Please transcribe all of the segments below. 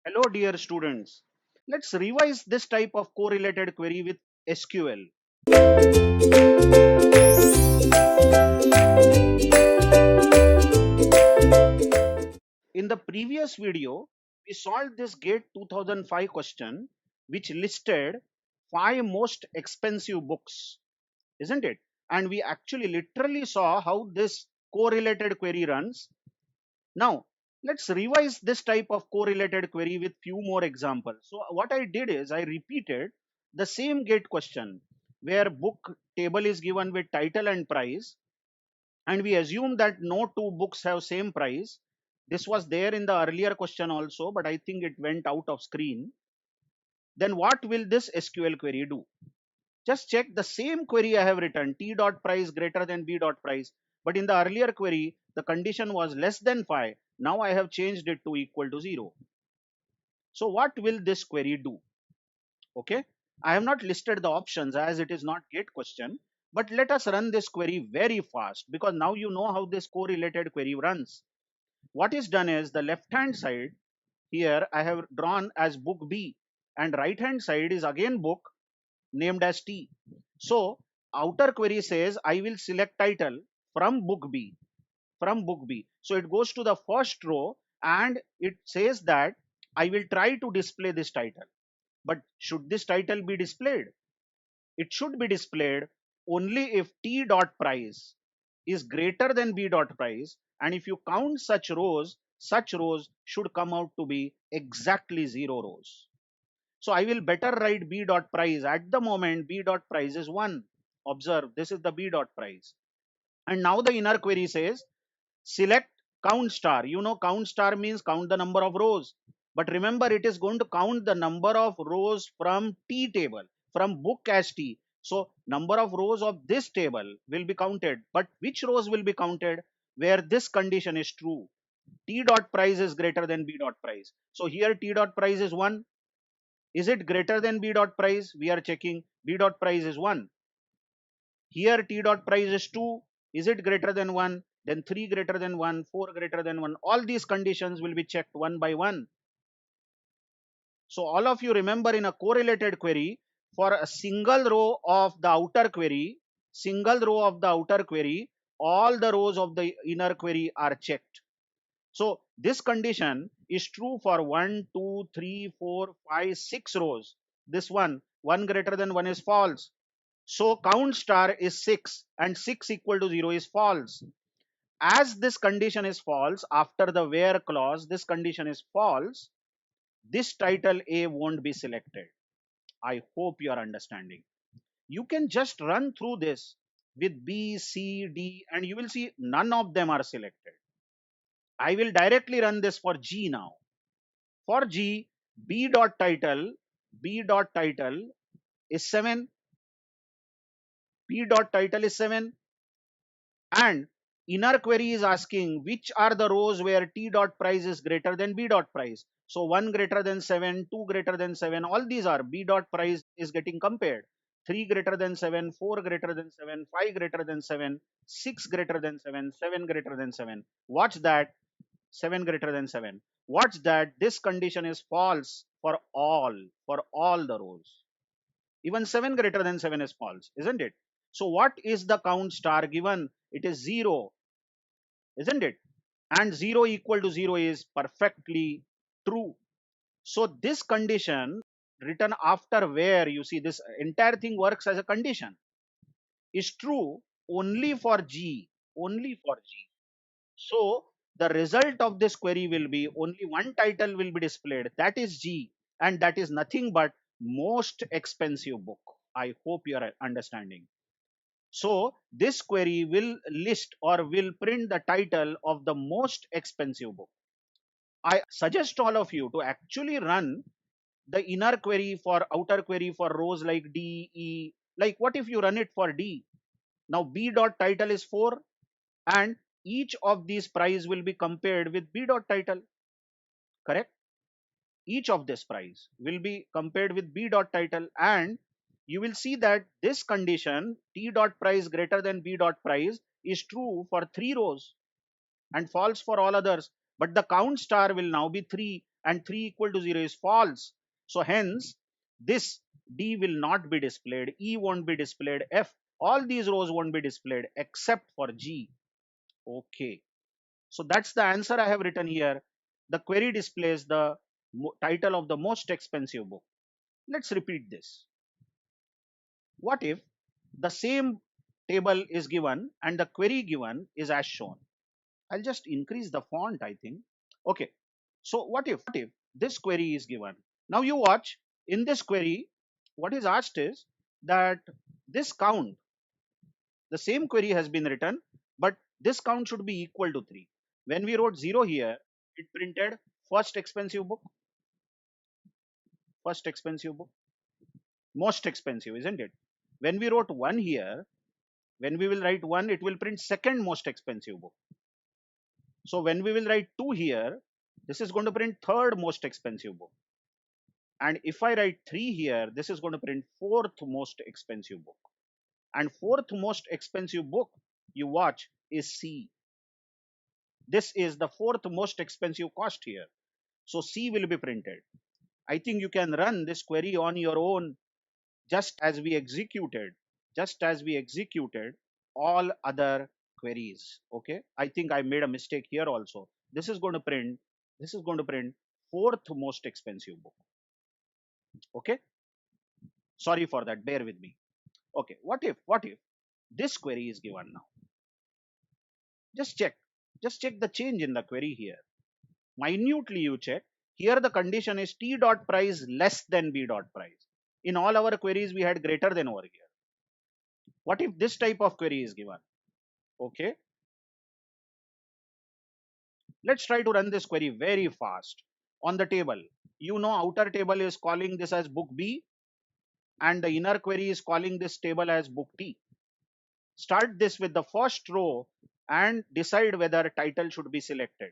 Hello, dear students. Let's revise this type of correlated query with SQL. In the previous video, we solved this GATE 2005 question, which listed 5 most expensive books, isn't it? And we actually literally saw how this correlated query runs. Now, let's revise this type of correlated query with few more examples. So what I did is I repeated the same GATE question where book table is given with title and price, and we assume that no two books have same price. This was there in the earlier question also, but I think it went out of screen. Then what will this SQL query do? Just check the same query I have written, T dot price greater than B dot price. But in the earlier query, the condition was less than 5. Now I have changed it to equal to 0. So what will this query do? Okay. I have not listed the options as it is not GATE question. But let us run this query very fast because now you know how this correlated query runs. What is done is the left hand side here I have drawn as book B, and right hand side is again book named as T. So outer query says I will select title from book B, from book B. So it goes to the first row and it says that I will try to display this title. But should this title be displayed? It should be displayed only if T dot price is greater than B dot price, and if you count such rows should come out to be exactly 0 rows. So I will better write B dot price. At the moment, B dot price is 1. Observe, this is the B dot price. And now the inner query says, select count star. You know, count star means count the number of rows. But remember, it is going to count the number of rows from T table, from book as T. So number of rows of this table will be counted. But which rows will be counted? Where this condition is true. T dot price is greater than B dot price. So here T dot price is 1. Is it greater than B dot price? We are checking. B dot price is 1. Here T dot price is 2. Is it greater than 1? Then 3 greater than 1, 4 greater than 1. All these conditions will be checked one by one. So all of you remember, in a correlated query, for a single row of the outer query, all the rows of the inner query are checked. So this condition is true for 1, 2, 3, 4, 5, 6 rows. This one greater than 1 is false. So count star is 6 and 6 equal to 0 is false. As this condition is false, after the where clause, this condition is false, this title A won't be selected. I hope you are understanding. You can just run through this with B, C, D, and you will see none of them are selected. I will directly run this for G now. For G, B dot title is 7. B dot title is 7. And inner query is asking which are the rows where T dot price is greater than B dot price. So 1 greater than 7, 2 greater than 7, all these are B dot price is getting compared. 3 greater than 7, 4 greater than 7, 5 greater than 7, 6 greater than 7, 7 greater than 7. Watch that, 7 greater than 7. Watch that, this condition is false for all the rows. Even 7 greater than 7 is false, isn't it? So what is the count star given? It is 0, isn't it? And 0 equal to 0 is perfectly true. So this condition written after where, you see this entire thing works as a condition, is true only for G, only for G. So the result of this query will be only one title will be displayed, that is G, and that is nothing but most expensive book. I hope you are understanding. So this query will list or will print the title of the most expensive book. I suggest all of you to actually run the inner query for outer query for rows like D, E. Like what if you run it for D? Now B dot title is 4 and each of these price will be compared with B dot title, correct? Each of this price will be compared with B dot title, and you will see that this condition T dot price greater than B dot price is true for 3 rows and false for all others. But the count star will now be 3 and 3 equal to 0 is false. So hence this D will not be displayed, E won't be displayed, F, all these rows won't be displayed except for G. Okay. So that's the answer I have written here. The query displays the title of the most expensive book. Let's repeat this. What if the same table is given and the query given is as shown? I'll just increase the font, I think. Okay. So what if this query is given? Now you watch, in this query, what is asked is that this count, the same query has been written, but this count should be equal to 3. When we wrote 0 here, it printed first expensive book, first expensive book, most expensive, isn't it? When we wrote 1 here, when we will write 1, it will print second most expensive book. So when we will write 2 here, this is going to print third most expensive book. And if I write 3 here, this is going to print fourth most expensive book. And fourth most expensive book, you watch, is C. This is the fourth most expensive cost here. So C will be printed. I think you can run this query on your own, just as we executed, all other queries. Okay. I think I made a mistake here also. This is going to print, fourth most expensive book. Okay. Sorry for that. Bear with me. Okay. What if this query is given now? Just check. Just check the change in the query here. Minutely you check. Here the condition is T dot price less than B dot price. In all our queries, we had greater than over here. What if this type of query is given? Okay. Let's try to run this query very fast. On the table, you know, outer table is calling this as book B and the inner query is calling this table as book T. Start this with the first row and decide whether title should be selected.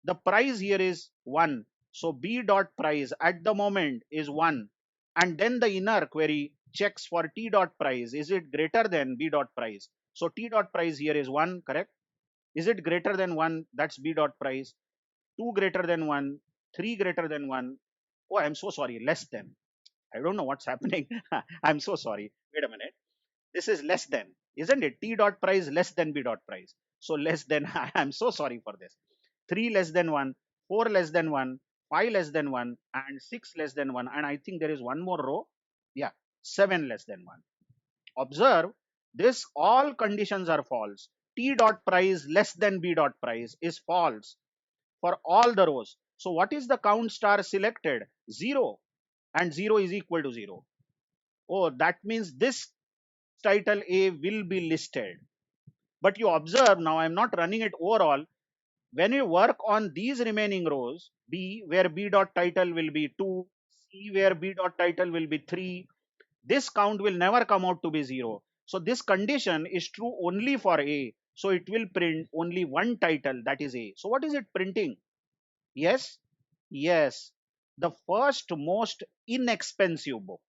The price here is 1. So B dot price at the moment is 1. And then the inner query checks for T dot price. Is it greater than B dot price? So T dot price here is 1, correct? Is it greater than 1? That's B dot price. 2 greater than 1, 3 greater than 1. Oh, I'm so sorry, less than. I don't know what's happening. I'm so sorry. Wait a minute. This is less than, isn't it? T dot price less than B dot price. So less than, I'm so sorry for this. 3 less than 1, 4 less than 1, 5 less than 1, and 6 less than 1. And I think there is one more row. Yeah, 7 less than 1. Observe, this all conditions are false. T dot price less than B dot price is false for all the rows. So what is the count star selected? 0, and 0 is equal to 0. Oh, that means this title A will be listed. But you observe, now I'm not running it overall. When you work on these remaining rows, B where B dot title will be 2, C where B dot title will be 3, this count will never come out to be 0. So this condition is true only for A. So it will print only one title, that is A. So what is it printing? Yes, yes, the first most inexpensive book.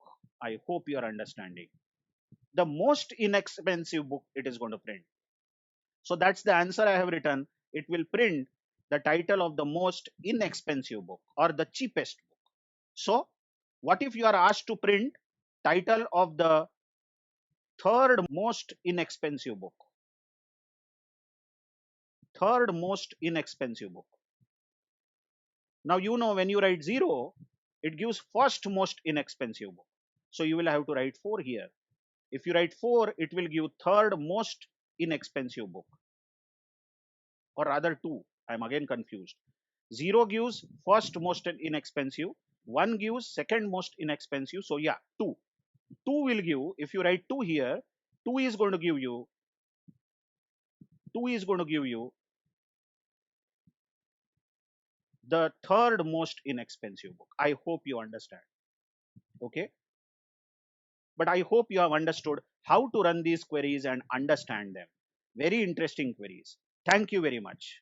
I hope you are understanding. The most inexpensive book it is going to print. So that's the answer I have written. It will print the title of the most inexpensive book or the cheapest book. So what if you are asked to print title of the third most inexpensive book? Third most inexpensive book. Now you know when you write 0, it gives first most inexpensive book. So you will have to write 4 here. If you write 4, it will give third most inexpensive book. Or rather 2. I'm again confused. 0 gives first most inexpensive. 1 gives second most inexpensive. So yeah, 2. 2 will give, if you write 2 here, 2 is going to give you, 2 is going to give you the third most inexpensive book. I hope you understand. Okay. But I hope you have understood how to run these queries and understand them. Very interesting queries. Thank you very much.